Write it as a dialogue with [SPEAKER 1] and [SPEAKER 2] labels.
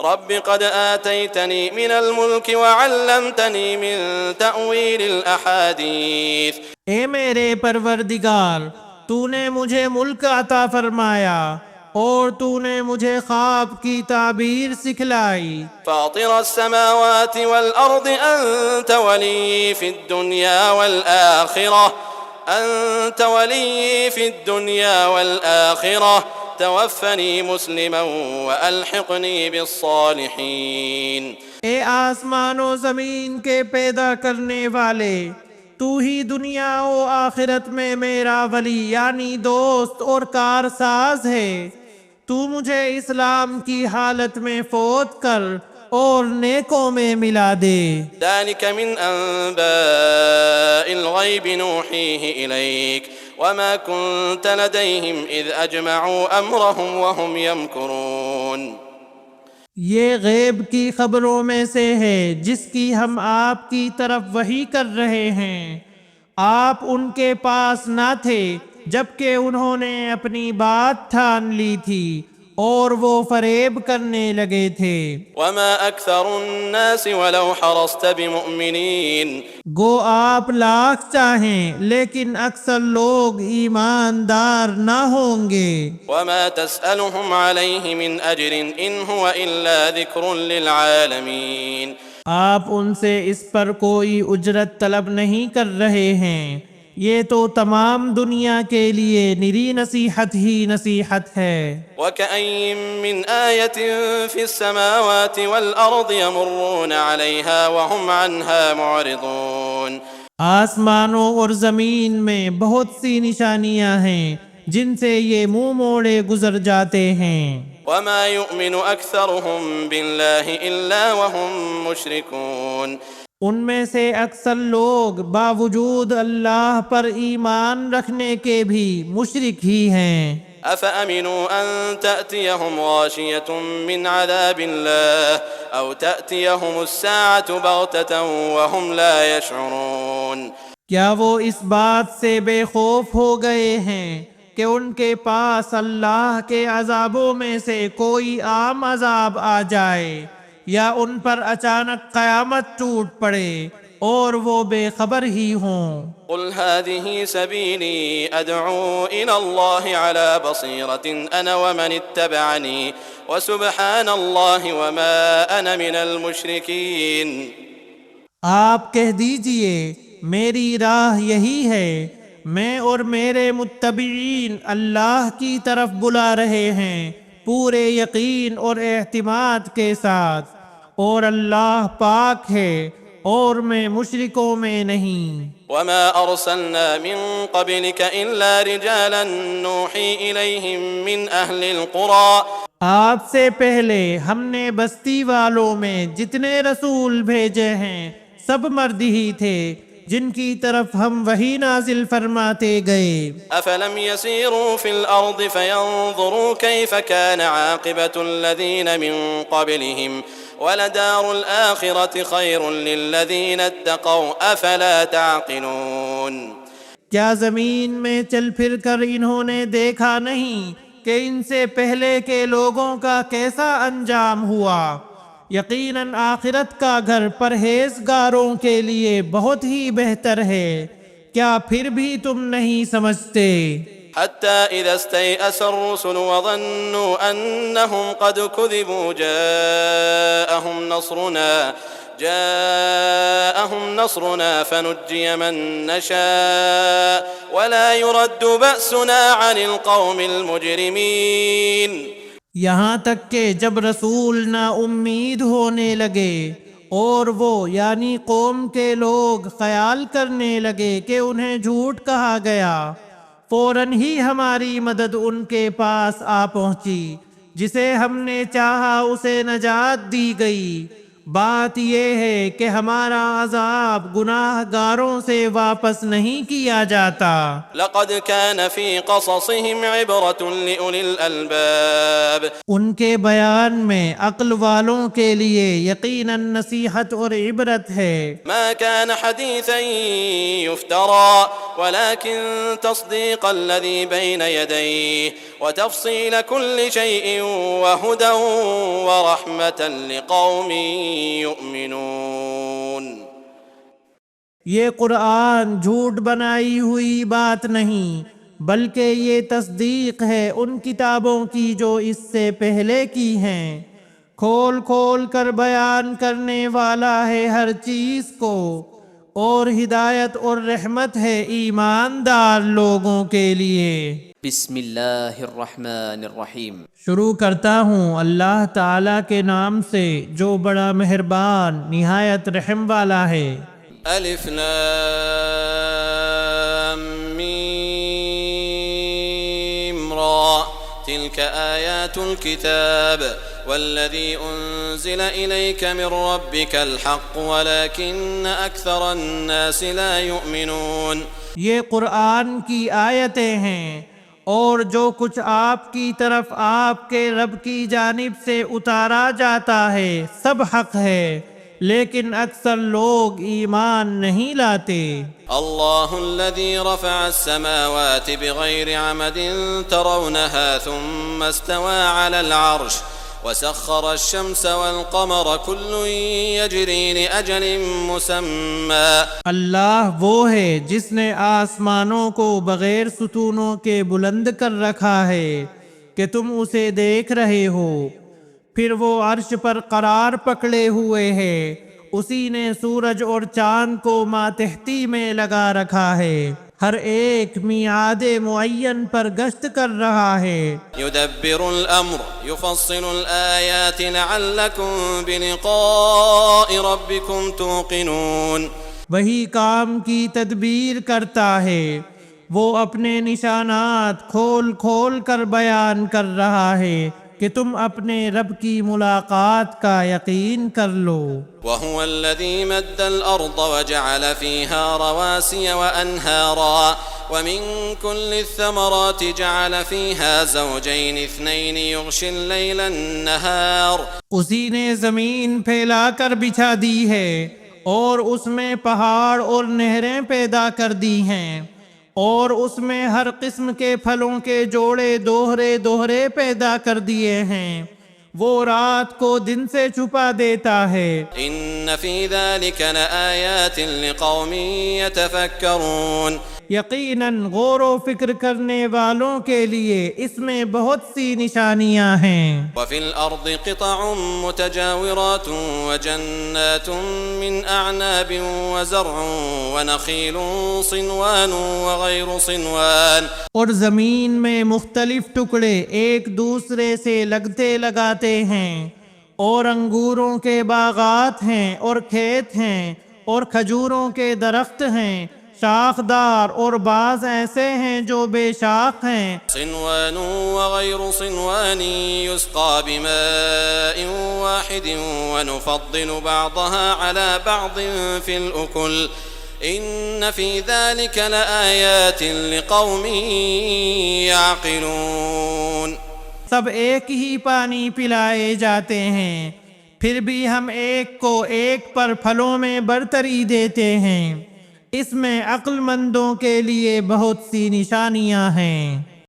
[SPEAKER 1] رب قد آتيتني من الملك وعلمتني من تأويل الأحاديث.
[SPEAKER 2] اے میرے پروردگار، تو نے مجھے ملک عطا فرمایا اور تو نے مجھے خواب کی تعبیر سکھلائی۔
[SPEAKER 1] فاطر السماوات والأرض أنت ولي في الدنيا والآخرة أنت ولي في الدنيا والآخرة توفني مسلما وألحقني بالصالحين.
[SPEAKER 2] اے آسمان و زمین کے پیدا کرنے والے، تو ہی دنیا و آخرت میں میرا ولی یعنی دوست اور کارساز ہے۔ تو مجھے اسلام کی حالت میں فوت کر اور نیکوں میں ملا دے۔
[SPEAKER 1] ذلك من أنباء الغيب نوحيه إليك وما كنت لديهم إذ أجمعوا أمرهم وهم يمكرون.
[SPEAKER 2] یہ غیب کی خبروں میں سے ہے جس کی ہم آپ کی طرف وحی کر رہے ہیں۔ آپ ان کے پاس نہ تھے جبکہ انہوں نے اپنی بات ٹھان لی تھی اور وہ فریب کرنے لگے تھے۔
[SPEAKER 1] وما أكثر الناس ولو حرصت بمؤمنين.
[SPEAKER 2] گو آپ لاکھ چاہیں لیکن اکثر لوگ ایماندار نہ ہوں گے۔
[SPEAKER 1] وما تسألهم عليه من أجر إن هو إلا ذكر للعالمين.
[SPEAKER 2] آپ ان سے اس پر کوئی اجرت طلب نہیں کر رہے ہیں، یہ تو تمام دنیا کے لیے نری نصیحت ہی نصیحت ہے۔
[SPEAKER 1] وكأين من آية في السماوات والأرض يمرون عليها وهم عنها معرضون.
[SPEAKER 2] آسمانوں اور زمین میں بہت سی نشانیاں ہیں جن سے یہ منہ موڑے گزر جاتے ہیں۔
[SPEAKER 1] وما يؤمن أكثرهم بالله إلا وهم مشركون.
[SPEAKER 2] ان میں سے اکثر لوگ باوجود اللہ پر ایمان رکھنے کے بھی مشرک ہی ہیں۔
[SPEAKER 1] أفأمنوا أن تأتيهم غاشية من عذاب الله أو تأتيهم الساعة بغتة وهم لا يشعرون.
[SPEAKER 2] کیا وہ اس بات سے بے خوف ہو گئے ہیں کہ ان کے پاس اللہ کے عذابوں میں سے کوئی عام عذاب آ جائے یا ان پر اچانک قیامت ٹوٹ پڑے اور وہ بے خبر ہی ہوں؟
[SPEAKER 1] قل هذه سبيلي أدعو إلى الله على بصيرة أنا ومن اتبعني وسبحان الله وما أنا من المشركين.
[SPEAKER 2] آپ کہہ دیجئے میری راہ یہی ہے، میں اور میرے متبعین اللہ کی طرف بلا رہے ہیں پورے یقین اور اعتماد کے ساتھ، اور اللہ پاک ہے اور میں مشرکوں میں نہیں۔
[SPEAKER 1] وما أرسلنا من قبلك إلا رجالا نوحي إليهم من أهل القرى.
[SPEAKER 2] آپ سے پہلے ہم نے بستی والوں میں جتنے رسول بھیجے ہیں سب مرد ہی تھے جن کی طرف ہم وحی نازل فرماتے گئے۔
[SPEAKER 1] أفلم يسيروا في الأرض فينظروا كيف كان عاقبة الذين من قبلهم ولدار الآخرة خير للذين اتقوا أفلا تعقلون.
[SPEAKER 2] کیا زمین میں چل پھر کر انہوں نے دیکھا نہیں کہ ان سے پہلے کے لوگوں کا کیسا انجام ہوا؟ یقیناً آخرت کا گھر پرہیزگاروں کے لیے بہت ہی بہتر ہے، کیا پھر بھی تم نہیں سمجھتے؟
[SPEAKER 1] حتى إذا استيأس الرسل وظنوا أنهم قد كذبوا جاءهم نصرنا فنجي من نشاء ولا يرد بأسنا عن القوم المجرمين.
[SPEAKER 2] یہاں تک کہ جب رسول نا امید ہونے لگے اور وہ یعنی قوم کے لوگ خیال کرنے لگے کہ انہیں جھوٹ کہا گیا، فوراً ہی ہماری مدد ان کے پاس آ پہنچی، جسے ہم نے چاہا اسے نجات دی گئی، بات یہ ہے کہ ہمارا عذاب گناہ گاروں سے واپس نہیں کیا جاتا۔
[SPEAKER 1] لقد كان في قصصهم عبرة لأولي الألباب
[SPEAKER 2] ان کے بیان میں عقل والوں کے لیے یقیناً نصیحت اور عبرت ہے۔
[SPEAKER 1] ما كان حديثا يفترى ولكن تصديق الذي بين يديه وتفصيل كل شيء وهدى ورحمة لقوم يؤمنون۔
[SPEAKER 2] یہ قرآن جھوٹ بنائی ہوئی بات نہیں بلکہ یہ تصدیق ہے ان کتابوں کی جو اس سے پہلے کی ہیں، کھول کھول کر بیان کرنے والا ہے ہر چیز کو، اور ہدایت اور رحمت ہے ایماندار لوگوں کے لیے۔
[SPEAKER 3] بسم اللہ الرحمن الرحیم۔
[SPEAKER 2] شروع کرتا ہوں اللہ تعالیٰ کے نام سے جو بڑا مہربان نہایت رحم والا ہے۔
[SPEAKER 1] الف لام میم را تلك آیات الكتاب والذي أنزل إليك من ربك الحق ولكن أكثر الناس لا يؤمنون۔
[SPEAKER 2] یہ قرآن کی آیتیں ہیں اور جو کچھ آپ کی طرف آپ کے رب کی جانب سے اتارا جاتا ہے سب حق ہے، لیکن اکثر لوگ ایمان نہیں لاتے۔
[SPEAKER 1] اللہ الذي رفع السماوات بغير عمد ترونها ثم استوى على العرش وسخر الشمس والقمر كل يجري لأجل مسمى۔
[SPEAKER 2] اللہ وہ ہے جس نے آسمانوں کو بغیر ستونوں کے بلند کر رکھا ہے کہ تم اسے دیکھ رہے ہو، پھر وہ عرش پر قرار پکڑے ہوئے ہے، اسی نے سورج اور چاند کو ماتحتی میں لگا رکھا ہے، ہر ایک میعاد معین پر گشت کر رہا ہے۔
[SPEAKER 1] يدبر الأمر يفصل الآيات لعلكم بلقاء ربكم توقنون۔
[SPEAKER 2] وہی کام کی تدبیر کرتا ہے، وہ اپنے نشانات کھول کھول کر بیان کر رہا ہے کہ تم اپنے رب کی ملاقات کا یقین کر لو۔
[SPEAKER 1] وهو الذي مد الأرض وجعل فيها رواسي وأنهارا ومن كل الثمرات جعل فيها زوجين اثنين يغشي الليل النهار۔
[SPEAKER 2] اسی نے زمین پھیلا کر بچھا دی ہے اور اس میں پہاڑ اور نہریں پیدا کر دی ہیں، اور اس میں ہر قسم کے پھلوں کے جوڑے دوہرے دوہرے پیدا کر دیے ہیں، وہ رات کو دن سے چھپا دیتا ہے۔
[SPEAKER 1] ان فی ذلک لآیات لقوم یتفکرون۔
[SPEAKER 2] یقیناً غور و فکر کرنے والوں کے لیے اس میں بہت سی نشانیاں ہیں۔
[SPEAKER 1] وفی الارض قطع متجاورات وجنات من اعناب وزرع ونخیل صنوان وغیر صنوان۔
[SPEAKER 2] اور زمین میں مختلف ٹکڑے ایک دوسرے سے لگتے لگاتے ہیں، اور انگوروں کے باغات ہیں اور کھیت ہیں، اور کھجوروں کے درخت ہیں، شاخدار، اور بعض ایسے ہیں جو بے شاخ ہیں۔
[SPEAKER 1] صنوان وغیر صنوان يسقى بماء واحد ونفضل بعضها على بعض في الأكل ان في ذلك لآيات لقوم يعقلون۔
[SPEAKER 2] سب ایک ہی پانی پلائے جاتے ہیں، پھر بھی ہم ایک کو ایک پر پھلوں میں برتری دیتے ہیں، اس میں عقل مندوں کے لیے بہت سی نشانیاں ہیں۔